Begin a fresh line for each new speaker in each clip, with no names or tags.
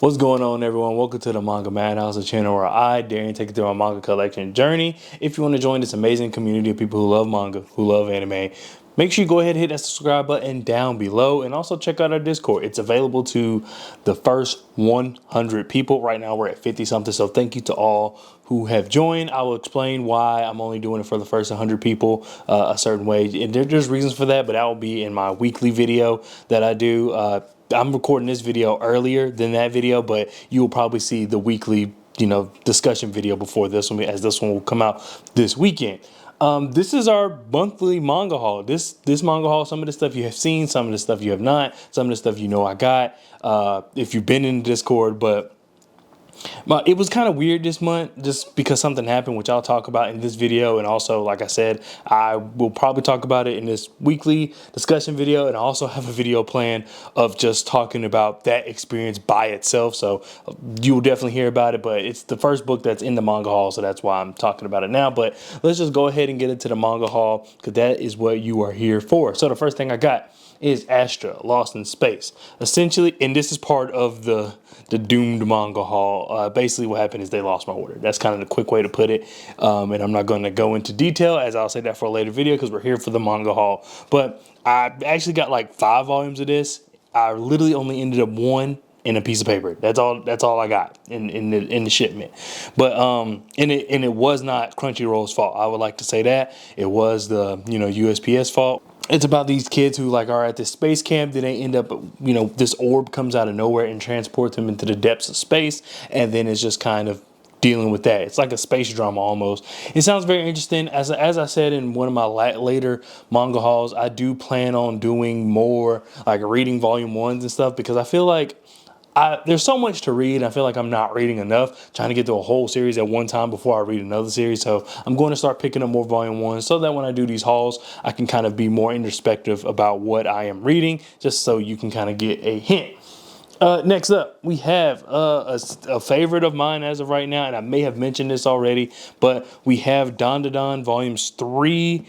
What's going on, everyone? Welcome to the Manga Madhouse, a channel where I dare you take you through my manga collection journey. If you want to join this amazing community of people who love manga, who love anime, make sure you go ahead and hit that subscribe button down below, and also check out our Discord. It's available to the first 100 people. Right now, we're at 50 something. So thank you to all who have joined. I will explain why I'm only doing it for the first 100 people a certain way, and there's reasons for that, but that will be in my weekly video that I do. I'm recording this video earlier than that video, but you will probably see the weekly, discussion video before this one, as this one will come out this weekend. This is our monthly manga haul. This manga haul, some of the stuff you have seen, some of the stuff you have not, some of the stuff I got. If you've been in the Discord, but it was kind of weird this month just because something happened, which I'll talk about in this video. And also, like I said, I will probably talk about it in this weekly discussion video. And I also have a video plan of just talking about that experience by itself. So you will definitely hear about it. But it's the first book that's in the manga haul. So that's why I'm talking about it now. But let's just go ahead and get into the manga haul, because that is what you are here for. So the first thing I got is Astra, Lost in Space. Essentially, and this is part of the doomed manga haul. Basically what happened is they lost my order. That's kind of the quick way to put it. And I'm not going to go into detail, as I'll say that for a later video, because we're here for the manga haul. But I actually got like 5 volumes of this. I literally only ended up one in a piece of paper. That's all I got in the shipment. But and it was not Crunchyroll's fault. I would like to say that. It was the USPS fault. It's about these kids who are at this space camp. Then they end up, this orb comes out of nowhere and transports them into the depths of space. And then it's just kind of dealing with that. It's like a space drama almost. It sounds very interesting. As I said in one of my later manga hauls, I do plan on doing more like reading volume 1s and stuff, because I feel like there's so much to read. I feel like I'm not reading enough, trying to get through a whole series at one time before I read another series. So I'm going to start picking up more volume 1s, so that when I do these hauls, I can kind of be more introspective about what I am reading, just so you can kind of get a hint. Next up, we have a favorite of mine as of right now, and I may have mentioned this already, but we have Dandadan volumes 3,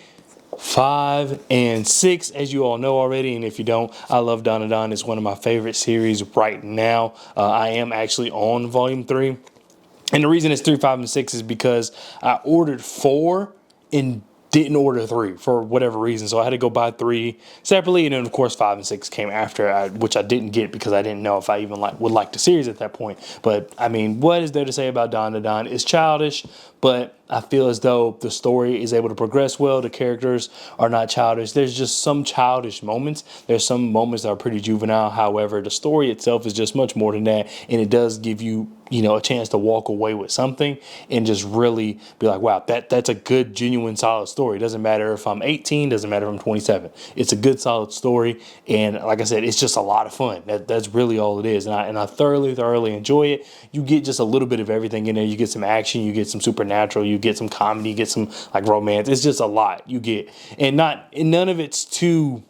5, and 6, as you all know already. And if you don't, I love Dandadan. It's one of my favorite series right now. I am actually on volume 3. And the reason it's 3, 5, and 6 is because I ordered 4 and didn't order 3 for whatever reason. So I had to go buy 3 separately. And then, of course, 5 and 6 came after, which I didn't get because I didn't know if I even would like the series at that point. But, I mean, what is there to say about Dandadan? It's childish, but I feel as though the story is able to progress well. The characters are not childish. There's just some childish moments. There's some moments that are pretty juvenile. However, the story itself is just much more than that. And it does give you, a chance to walk away with something and just really be like, wow, that's a good, genuine, solid story. It doesn't matter if I'm 18, doesn't matter if I'm 27. It's a good, solid story. And like I said, it's just a lot of fun. That's really all it is. And I thoroughly enjoy it. You get just a little bit of everything in there. You get some action, you get some supernatural, you get some comedy, you get some romance. It's just a lot you get. And none of it's too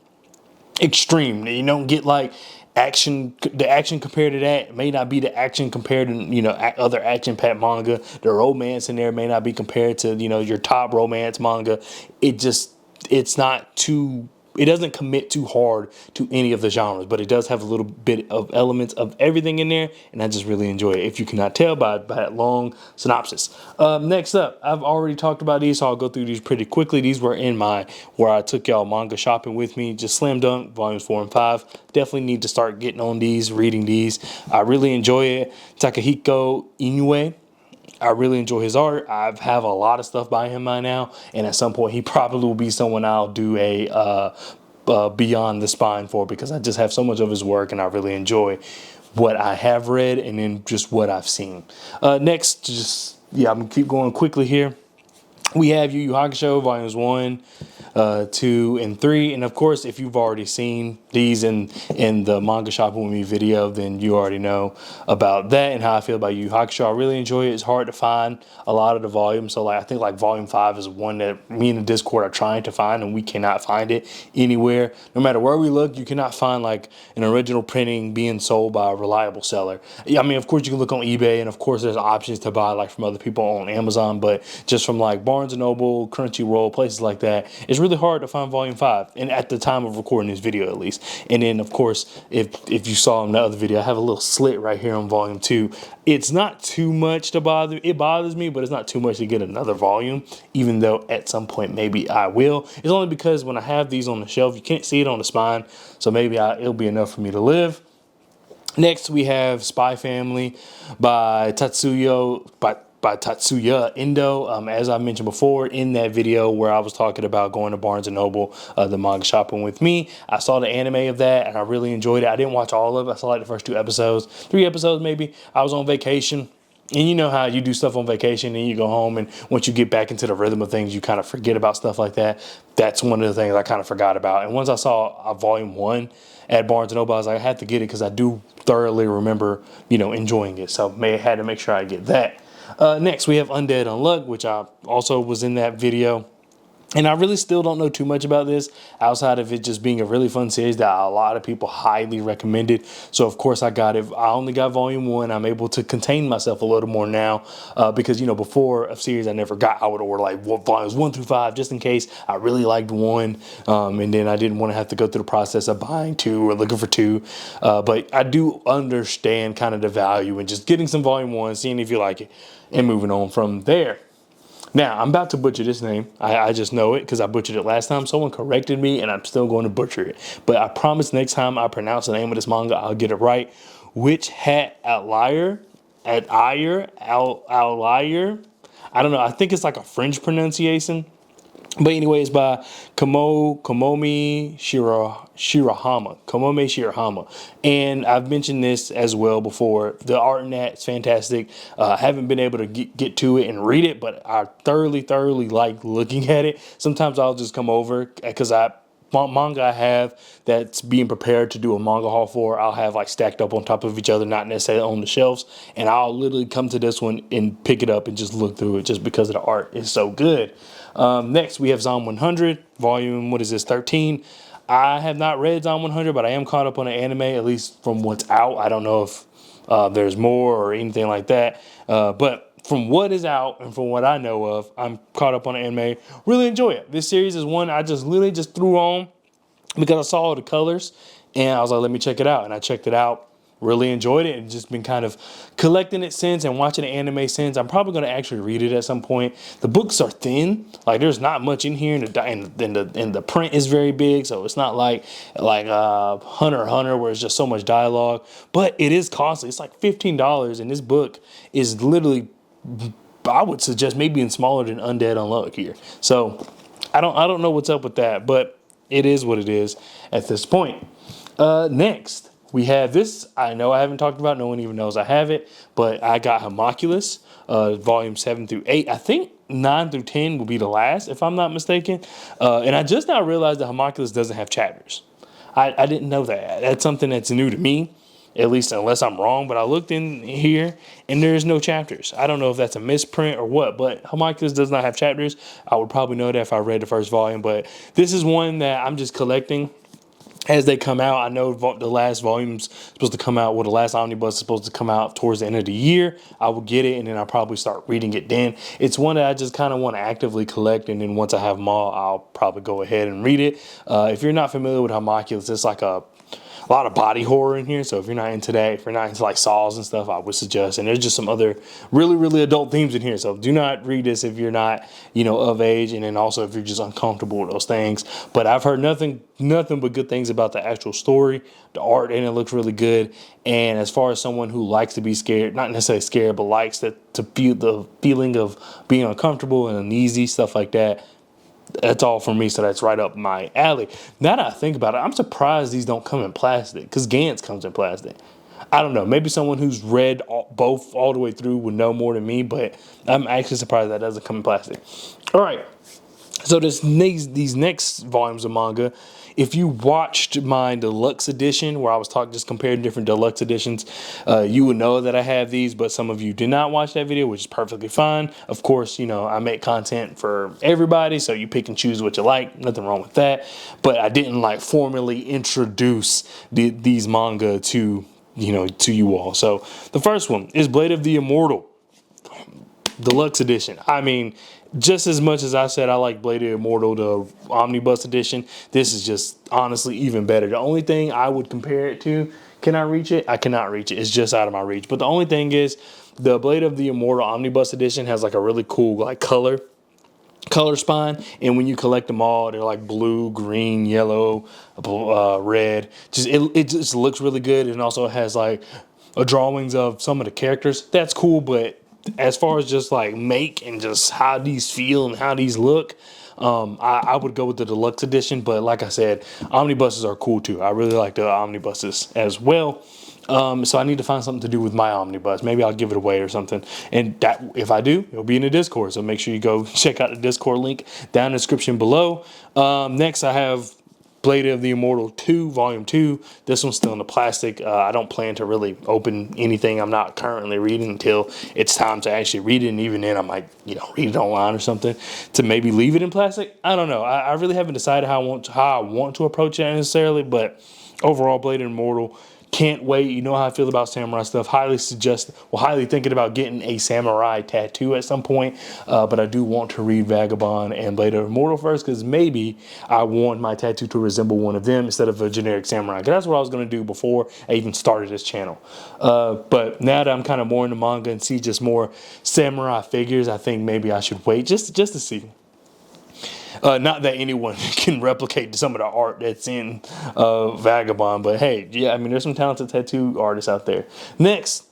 extreme. You don't get the action compared to that may not be the action compared to other action-packed manga. The romance in there may not be compared to your top romance manga. It's not too. It doesn't commit too hard to any of the genres, but it does have a little bit of elements of everything in there, and I just really enjoy it, if you cannot tell by that long synopsis. Next up, I've already talked about these, so I'll go through these pretty quickly. These were in where I took y'all manga shopping with me, just Slam Dunk, volumes 4 and 5. Definitely need to start getting on these, reading these. I really enjoy it. Takahiko Inoue. I really enjoy his art. I have a lot of stuff by him by now, and at some point he probably will be someone I'll do a Beyond the Spine for, because I just have so much of his work and I really enjoy what I have read and then just what I've seen. Next, I'm gonna keep going quickly here. We have Yu Yu Hakusho volumes 1, 2, and 3. And of course, if you've already seen these in the manga shopping with me video, then you already know about that and how I feel about Yu Yu Hakusho. I really enjoy it. It's hard to find a lot of the volumes. So I think volume 5 is one that me and the Discord are trying to find, and we cannot find it anywhere. No matter where we look, you cannot find an original printing being sold by a reliable seller. I mean, of course you can look on eBay, and of course there's options to buy from other people on Amazon, but just from Barnes Barnes & Noble, Crunchyroll, places like that, it's really hard to find Volume 5, and at the time of recording this video at least. And then, of course, if you saw in the other video, I have a little slit right here on Volume 2. It's not too much to bother. It bothers me, but it's not too much to get another volume, even though at some point maybe I will. It's only because when I have these on the shelf, you can't see it on the spine, so maybe it'll be enough for me to live. Next, we have Spy Family by Tatsuya Endo. As I mentioned before in that video where I was talking about going to Barnes & Noble, the manga shopping with me, I saw the anime of that and I really enjoyed it. I didn't watch all of it. I saw like the first 3 episodes maybe. I was on vacation. And you know how you do stuff on vacation and you go home, and once you get back into the rhythm of things, you kind of forget about stuff like that. That's one of the things I kind of forgot about. And once I saw Volume 1 at Barnes & Noble, I was like, I had to get it because I do thoroughly remember, enjoying it. So had to make sure I get that. Next, we have Undead Unluck, which I also was in that video. And I really still don't know too much about this outside of it just being a really fun series that a lot of people highly recommended. So, of course, I got it. I only got Volume 1. I'm able to contain myself a little more now because, before a series I never got, I would order like Volumes 1 through 5 just in case I really liked 1. And then I didn't want to have to go through the process of buying 2 or looking for 2. But I do understand kind of the value in just getting some Volume 1, seeing if you like it, and moving on from there. Now, I'm about to butcher this name. I just know it because I butchered it last time. Someone corrected me, and I'm still going to butcher it. But I promise next time I pronounce the name of this manga, I'll get it right. Witch Hat Outlier? Outlier? I don't know. I think it's like a French pronunciation. But anyways, by Komomi Shirahama. And I've mentioned this as well before. The art in that is fantastic. I haven't been able to get to it and read it, but I thoroughly like looking at it. Sometimes I'll just come over because manga I have that's being prepared to do a manga haul for, I'll have like stacked up on top of each other, not necessarily on the shelves. And I'll literally come to this one and pick it up and just look through it just because the art is so good. Next, we have Zom 100, volume, 13. I have not read Zom 100, but I am caught up on the anime, at least from what's out. I don't know if there's more or anything like that. But from what is out and from what I know of, I'm caught up on the anime. Really enjoy it. This series is one I just literally just threw on because I saw all the colors and I was like, let me check it out. And I checked it out. Really enjoyed it and just been kind of collecting it since and watching the anime since. I'm probably going to actually read it at some point. The books are thin. Like there's not much in here, and the print is very big. So it's not like Hunter x Hunter where it's just so much dialogue. But it is costly. It's like $15, and this book is literally, I would suggest maybe even smaller than Undead Unluck here. So I don't know what's up with that, but it is what it is at this point. Next. We have this, I know I haven't talked about, no one even knows I have it, but I got Homunculus, volume 7 through 8. I think 9 through 10 will be the last, if I'm not mistaken. And I just now realized that Homunculus doesn't have chapters. I didn't know that. That's something that's new to me, at least unless I'm wrong, but I looked in here and there's no chapters. I don't know if that's a misprint or what, but Homunculus does not have chapters. I would probably know that if I read the first volume, but this is one that I'm just collecting as they come out. I know the last volume's supposed to come out, the last omnibus is supposed to come out towards the end of the year. I will get it, and then I'll probably start reading it then. It's one that I just kind of want to actively collect, and then once I have them all, I'll probably go ahead and read it. If you're not familiar with Homunculus, it's like a lot of body horror in here, so if you're not into that, if you're not into like saws and stuff, I would suggest. And there's just some other really adult themes in here, so do not read this if you're not of age, and then also if you're just uncomfortable with those things. But I've heard nothing but good things about the actual story. The art in it looks really good, and as far as someone who likes to be scared, not necessarily scared, but likes to feel the feeling of being uncomfortable and uneasy, stuff like that, that's all for me, so that's right up my alley. Now that I think about it, I'm surprised these don't come in plastic, because Gantz comes in plastic. I don't know, maybe someone who's read both all the way through would know more than me, but I'm actually surprised that doesn't come in plastic. All right, so these next volumes of manga, if you watched my deluxe edition where I was just comparing different deluxe editions, you would know that I have these, but some of you did not watch that video, which is perfectly fine. Of course, I make content for everybody, so you pick and choose what you like. Nothing wrong with that. But I didn't formally introduce these manga to you all. So the first one is Blade of the Immortal. Deluxe edition. I mean, just as much as I said I like Blade of the Immortal, the Omnibus edition, this is just honestly even better. The only thing I would compare it to, can I reach it? I cannot reach it. It's just out of my reach. But the only thing is, the Blade of the Immortal Omnibus edition has like a really cool like color spine, and when you collect them all, they're like blue, green, yellow, red. It just looks really good, and also has like drawings of some of the characters. That's cool, but as far as just like make and just how these feel and how these look, I would go with the deluxe edition. But like I said, omnibuses are cool too. I really like the omnibuses as well. So I need to find something to do with my omnibus. Maybe I'll give it away or something. And that, if I do, it'll be in the Discord. So make sure you go check out the Discord link down in the description below. Next, I have Blade of the Immortal 2, Volume 2. This one's still in the plastic. I don't plan to really open anything I'm not currently reading until it's time to actually read it. And even then, I might, read it online or something to maybe leave it in plastic. I don't know. I really haven't decided how I want to approach it necessarily. But overall, Blade of the Immortal, can't wait. You know how I feel about samurai stuff. Highly thinking about getting a samurai tattoo at some point. But I do want to read Vagabond and Blade of the Immortal first, because maybe I want my tattoo to resemble one of them instead of a generic samurai. Because that's what I was going to do before I even started this channel. But now that I'm kind of more into manga and see just more samurai figures, I think maybe I should wait just to see. Not that anyone can replicate some of the art that's in Vagabond, but hey, yeah, I mean, there's some talented tattoo artists out there. Next,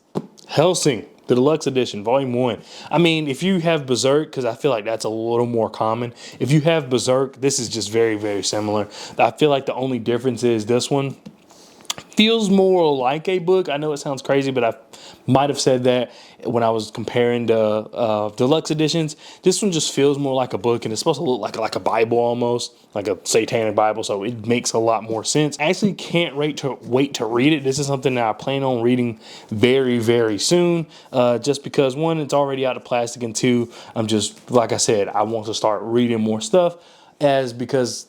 Hellsing, the deluxe edition, volume 1. I mean, if you have Berserk, because I feel like that's a little more common. If you have Berserk, this is just very, very similar. I feel like the only difference is this one feels more like a book. I know it sounds crazy, but I might have said that when I was comparing the deluxe editions. This one just feels more like a book, and it's supposed to look like a Bible almost, like a satanic Bible, so it makes a lot more sense. I actually can't wait to read it. This is something that I plan on reading very, very soon, just because, one, it's already out of plastic, and two, I'm just, like I said, I want to start reading more stuff, because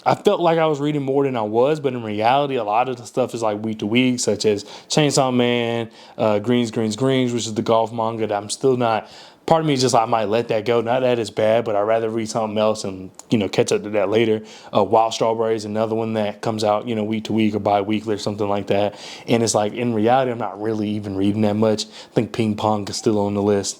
I felt like I was reading more than I was, but in reality, a lot of the stuff is like week to week, such as Chainsaw Man, Greens, which is the golf manga that I'm still not. Part of me is just, I might let that go. Not that it's bad, but I'd rather read something else and, catch up to that later. Wild Strawberries, another one that comes out, week to week or bi-weekly or something like that. And it's like, in reality, I'm not really even reading that much. I think Ping Pong is still on the list.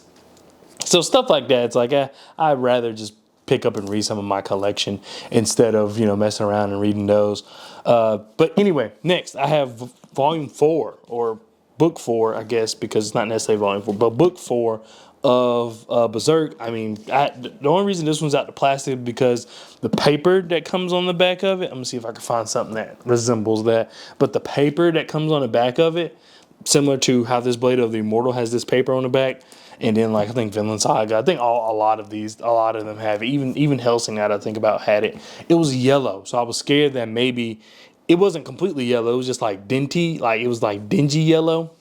So stuff like that, it's like, I'd rather just pick up and read some of my collection instead of messing around and reading those. But anyway, next I have volume 4, or book 4, I guess, because it's not necessarily volume 4, but book 4 of Berserk. I mean, the only reason this one's out the plastic is because the paper that comes on the back of it. I'm gonna see if I can find something that resembles that. But the paper that comes on the back of it, similar to how this Blade of the Immortal has this paper on the back. And then, like, I think Vinland Saga, I think a lot of them have it. Even Hellsing, that I think about, had it. It was yellow, so I was scared that maybe it wasn't completely yellow. It was just like dingy, like it was like dingy yellow.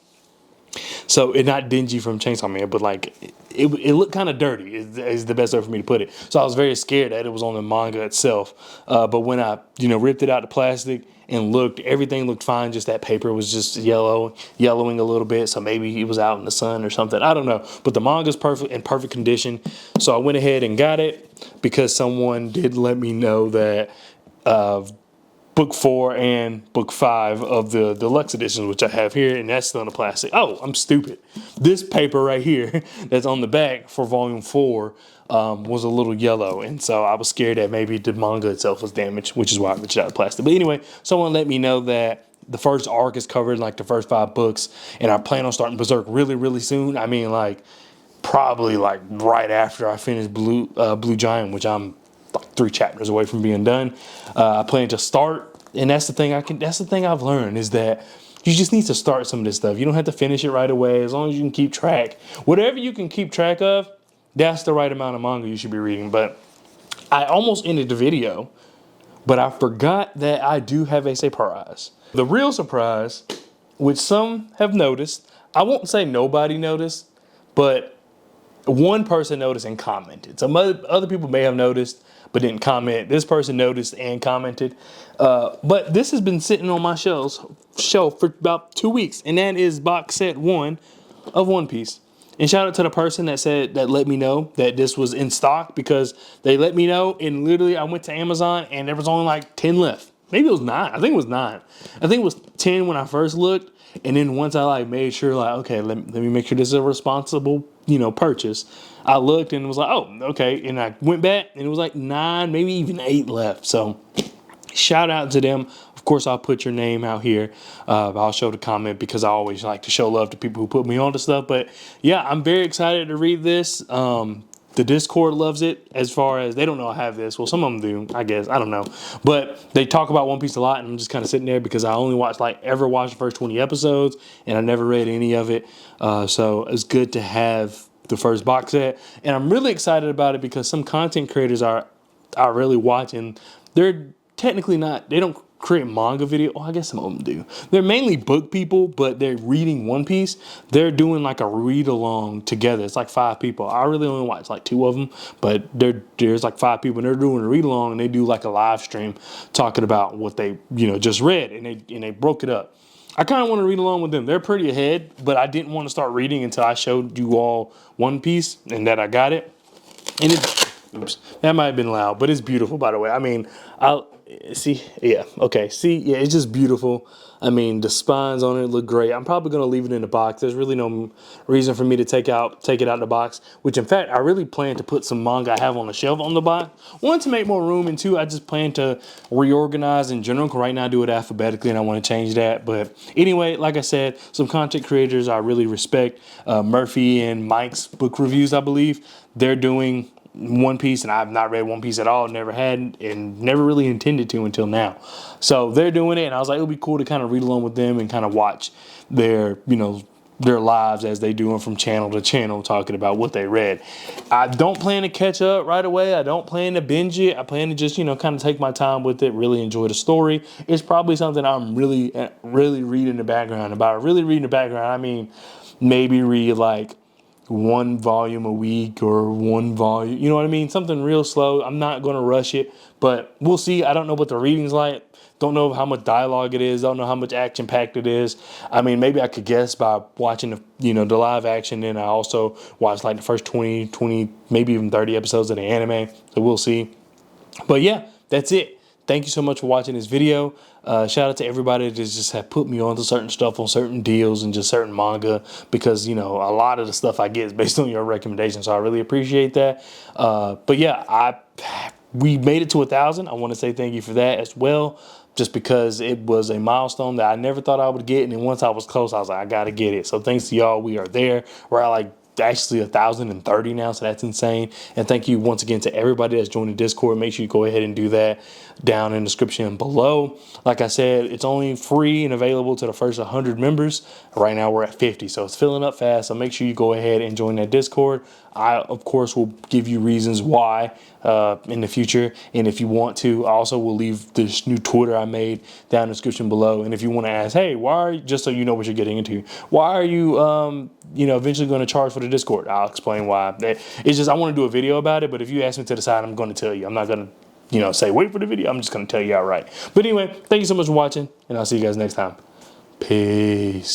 So it not dingy from Chainsaw Man, but like it looked kind of dirty is the best way for me to put it. So I was very scared that it was on the manga itself. But when I ripped it out of plastic and looked, everything looked fine. Just that paper was just yellowing a little bit. So maybe it was out in the sun or something. I don't know. But the manga's perfect condition. So I went ahead and got it because someone did let me know that book 4 and book 5 of the deluxe editions, which I have here, and that's still in the plastic. Oh, I'm stupid. This paper right here that's on the back for volume 4 was a little yellow, and so I was scared that maybe the manga itself was damaged, which is why I ripped it out of plastic. But anyway, someone let me know that the first arc is covered, like the first 5 books, and I plan on starting Berserk really, really soon. I mean, like, probably like right after I finish Blue Giant, which I'm like 3 chapters away from being done. I plan to start, and that's the thing that's the thing I've learned, is that you just need to start some of this stuff. You don't have to finish it right away, as long as you can keep track. Whatever you can keep track of, that's the right amount of manga you should be reading. But I almost ended the video, but I forgot that I do have a surprise. The real surprise, which some have noticed, I won't say nobody noticed, but one person noticed and commented. Some other people may have noticed but didn't comment. This person noticed and commented. But this has been sitting on my shelf for about 2 weeks, and that is box set 1 of One Piece. And shout out to the person that let me know that this was in stock, because they let me know, and literally I went to Amazon and there was only like 10 left. Maybe it was 9. I think it was 9. I think it was 10 when I first looked. And then once I like made sure, like, okay, let me make sure this is a responsible, purchase. I looked and was like, oh, okay. And I went back and it was like 9, maybe even 8 left. So shout out to them. Of course, I'll put your name out here. I'll show the comment, because I always like to show love to people who put me on to stuff. But yeah, I'm very excited to read this. The Discord loves it, as far as they don't know I have this. Well, some of them do, I guess. I don't know. But they talk about One Piece a lot, and I'm just kind of sitting there because I only ever watched the first 20 episodes, and I never read any of it. So it's good to have the first box set. And I'm really excited about it because some content creators are really watching. They're technically not, they don't create manga video. Oh, I guess some of them do. They're mainly book people, but they're reading One Piece. They're doing like a read along together. It's like 5 people. I really only watch like 2 of them, but there's like 5 people, and they're doing a read along, and they do like a live stream talking about what they just read, and they broke it up. I kind of want to read along with them. They're pretty ahead, but I didn't want to start reading until I showed you all One Piece and that I got it. And oops, that might have been loud, but it's beautiful, by the way. I mean, I'll see. Yeah. Okay. See, yeah, it's just beautiful. I mean, the spines on it look great. I'm probably going to leave it in the box. There's really no reason for me to take it out of the box, which in fact, I really plan to put some manga I have on the shelf on the box. One, to make more room, and 2, I just plan to reorganize in general. Right now I do it alphabetically, and I want to change that. But anyway, like I said, some content creators I really respect, Murphy and Mike's book reviews, I believe. They're doing One Piece, and I've not read One Piece at all, never had, and never really intended to until now. So they're doing it, and I was like, it would be cool to kind of read along with them and kind of watch their lives as they do them from channel to channel, talking about what they read. I don't plan to catch up right away. I don't plan to binge it. I plan to just, kind of take my time with it, really enjoy the story. It's probably something I'm really reading in the background about. Really reading the background, I mean, maybe read like 1 volume a week, or 1 volume, you know what I mean? Something real slow. I'm not going to rush it, but we'll see. I don't know what the reading's like. Don't know how much dialogue it is. Don't know how much action packed it is. I mean, maybe I could guess by watching the live action. And I also watched like the first 20, maybe even 30 episodes of the anime. So we'll see. But yeah, that's it. Thank you so much for watching this video. Shout out to everybody that just have put me on to certain stuff, on certain deals and just certain manga, because, a lot of the stuff I get is based on your recommendations. So I really appreciate that. But yeah, we made it to 1,000. I want to say thank you for that as well, just because it was a milestone that I never thought I would get. And then once I was close, I was like, I got to get it. So thanks to y'all. We are there. We're at actually 1,030 now, so that's insane. And thank you once again to everybody that's joined the Discord. Make sure you go ahead and do that down in the description below. Like I said, it's only free and available to the first 100 members. Right now we're at 50, so it's filling up fast. So make sure you go ahead and join that Discord. I, of course, will give you reasons why in the future. And if you want to, I also will leave this new Twitter I made down in the description below. And if you want to ask, hey, why are you, just so you know what you're getting into, why are you, eventually going to charge for the Discord? I'll explain why. It's just I want to do a video about it. But if you ask me to the side, I'm going to tell you. I'm not going to, say wait for the video. I'm just going to tell you outright. But anyway, thank you so much for watching, and I'll see you guys next time. Peace.